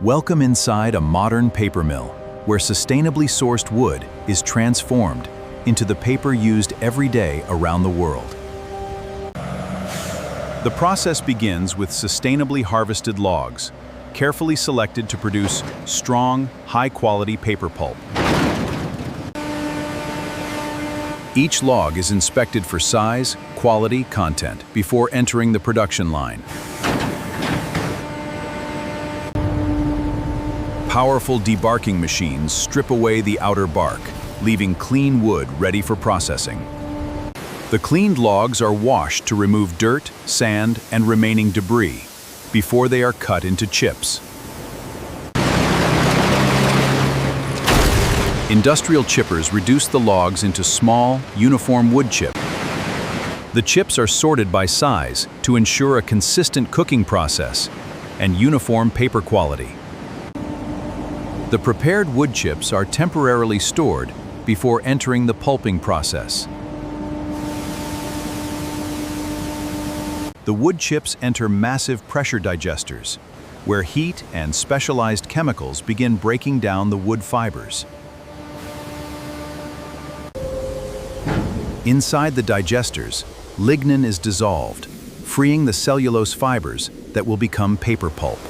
Welcome inside a modern paper mill, where sustainably sourced wood is transformed into the paper used every day around the world. The process begins with sustainably harvested logs, carefully selected to produce strong, high-quality paper pulp. Each log is inspected for size, quality, content before entering the production line. Powerful debarking machines strip away the outer bark, leaving clean wood ready for processing. The cleaned logs are washed to remove dirt, sand, and remaining debris before they are cut into chips. Industrial chippers reduce the logs into small, uniform wood chips. The chips are sorted by size to ensure a consistent cooking process and uniform paper quality. The prepared wood chips are temporarily stored before entering the pulping process. The wood chips enter massive pressure digesters, where heat and specialized chemicals begin breaking down the wood fibers. Inside the digesters, lignin is dissolved, freeing the cellulose fibers that will become paper pulp.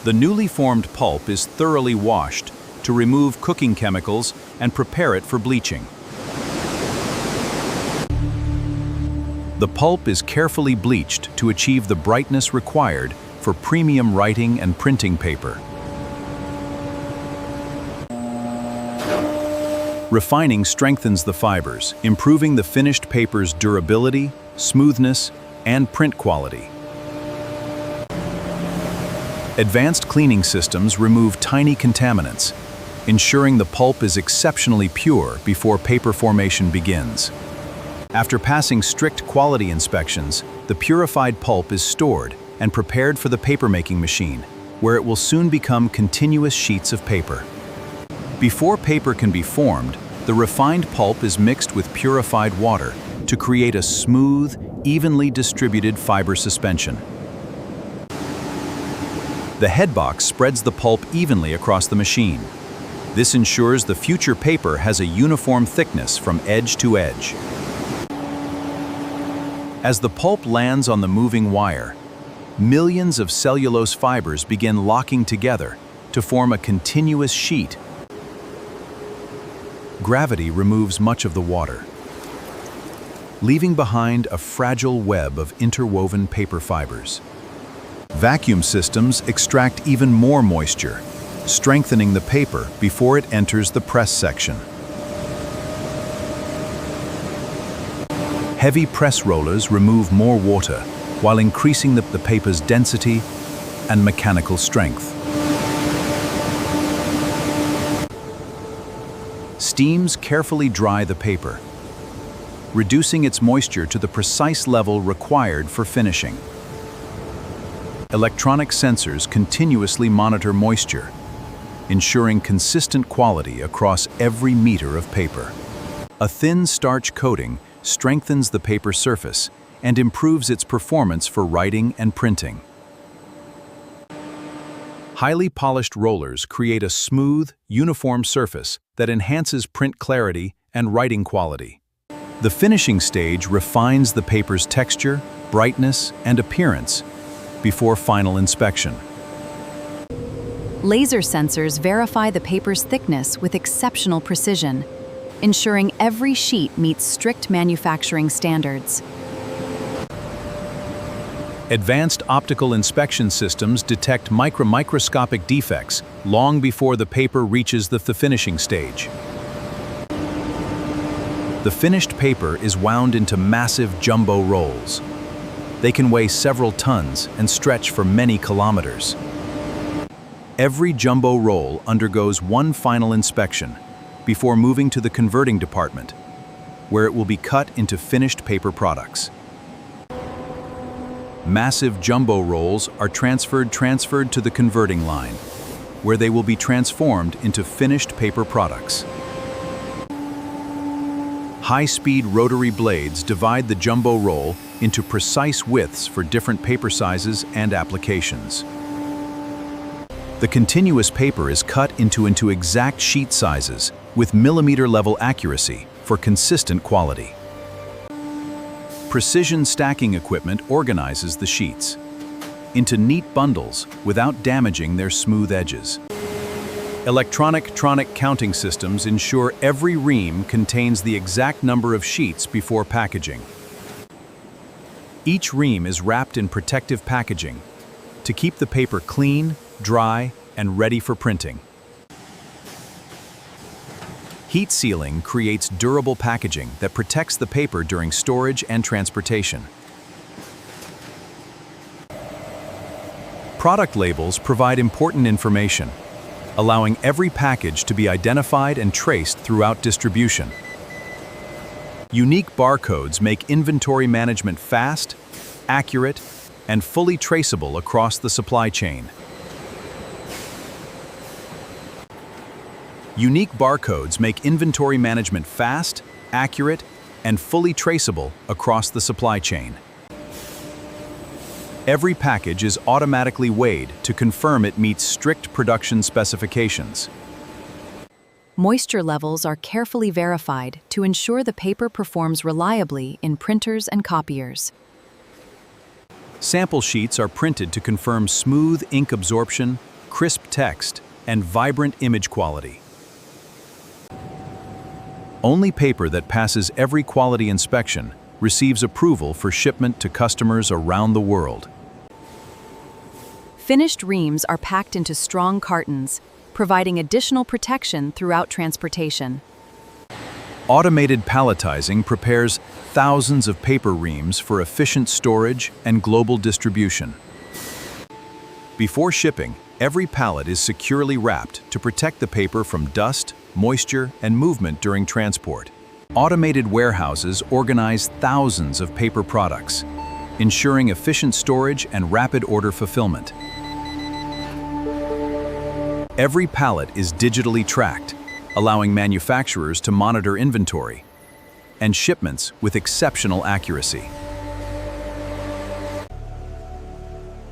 The newly formed pulp is thoroughly washed to remove cooking chemicals and prepare it for bleaching. The pulp is carefully bleached to achieve the brightness required for premium writing and printing paper. Refining strengthens the fibers, improving the finished paper's durability, smoothness, and print quality. Advanced cleaning systems remove tiny contaminants, ensuring the pulp is exceptionally pure before paper formation begins. After passing strict quality inspections, the purified pulp is stored and prepared for the papermaking machine, where it will soon become continuous sheets of paper. Before paper can be formed, the refined pulp is mixed with purified water to create a smooth, evenly distributed fiber suspension. The headbox spreads the pulp evenly across the machine. This ensures the future paper has a uniform thickness from edge to edge. As the pulp lands on the moving wire, millions of cellulose fibers begin locking together to form a continuous sheet. Gravity removes much of the water, leaving behind a fragile web of interwoven paper fibers. Vacuum systems extract even more moisture, strengthening the paper before it enters the press section. Heavy press rollers remove more water while increasing the paper's density and mechanical strength. Steams carefully dry the paper, reducing its moisture to the precise level required for finishing. Electronic sensors continuously monitor moisture, ensuring consistent quality across every meter of paper. A thin starch coating strengthens the paper surface and improves its performance for writing and printing. Highly polished rollers create a smooth, uniform surface that enhances print clarity and writing quality. The finishing stage refines the paper's texture, brightness, and appearance before final inspection. Laser sensors verify the paper's thickness with exceptional precision, ensuring every sheet meets strict manufacturing standards. Advanced optical inspection systems detect microscopic defects long before the paper reaches the finishing stage. The finished paper is wound into massive jumbo rolls. They can weigh several tons and stretch for many kilometers. Every jumbo roll undergoes one final inspection before moving to the converting department, where it will be cut into finished paper products. Massive jumbo rolls are transferred to the converting line, where they will be transformed into finished paper products. High-speed rotary blades divide the jumbo roll into precise widths for different paper sizes and applications. The continuous paper is cut into exact sheet sizes with millimeter-level accuracy for consistent quality. Precision stacking equipment organizes the sheets into neat bundles without damaging their smooth edges. Electronic counting systems ensure every ream contains the exact number of sheets before packaging. Each ream is wrapped in protective packaging to keep the paper clean, dry, and ready for printing. Heat sealing creates durable packaging that protects the paper during storage and transportation. Product labels provide important information, allowing every package to be identified and traced throughout distribution. Unique barcodes make inventory management fast, accurate, and fully traceable across the supply chain. Unique barcodes make inventory management fast, accurate, and fully traceable across the supply chain. Every package is automatically weighed to confirm it meets strict production specifications. Moisture levels are carefully verified to ensure the paper performs reliably in printers and copiers. Sample sheets are printed to confirm smooth ink absorption, crisp text, and vibrant image quality. Only paper that passes every quality inspection receives approval for shipment to customers around the world. Finished reams are packed into strong cartons, providing additional protection throughout transportation. Automated palletizing prepares thousands of paper reams for efficient storage and global distribution. Before shipping, every pallet is securely wrapped to protect the paper from dust, moisture, and movement during transport. Automated warehouses organize thousands of paper products, ensuring efficient storage and rapid order fulfillment. Every pallet is digitally tracked, allowing manufacturers to monitor inventory and shipments with exceptional accuracy.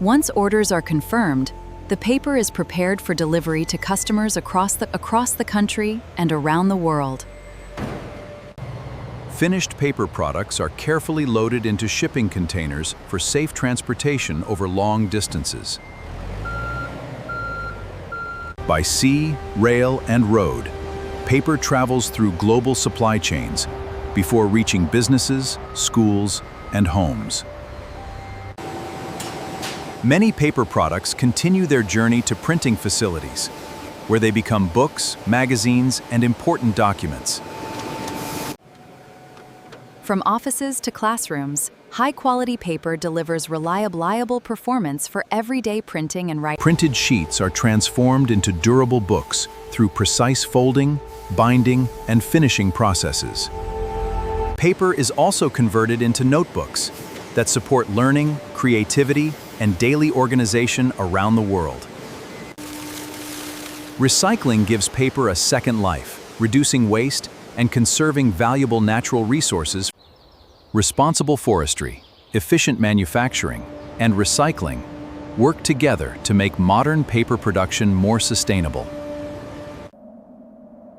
Once orders are confirmed, the paper is prepared for delivery to customers across the country and around the world. Finished paper products are carefully loaded into shipping containers for safe transportation over long distances. By sea, rail, and road, paper travels through global supply chains before reaching businesses, schools, and homes. Many paper products continue their journey to printing facilities, where they become books, magazines, and important documents. From offices to classrooms, high-quality paper delivers reliable performance for everyday printing and writing. Printed sheets are transformed into durable books through precise folding, binding, and finishing processes. Paper is also converted into notebooks that support learning, creativity, and daily organization around the world. Recycling gives paper a second life, reducing waste and conserving valuable natural resources. Responsible forestry, efficient manufacturing, and recycling work together to make modern paper production more sustainable.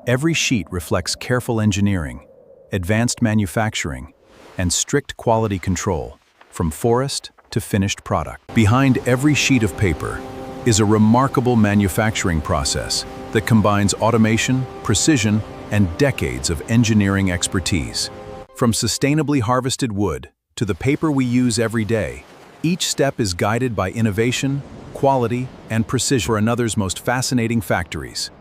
Every sheet reflects careful engineering, advanced manufacturing, and strict quality control, from forest to finished product. Behind every sheet of paper is a remarkable manufacturing process that combines automation, precision, and decades of engineering expertise. From sustainably harvested wood to the paper we use every day, each step is guided by innovation, quality, and precision for another's most fascinating factories.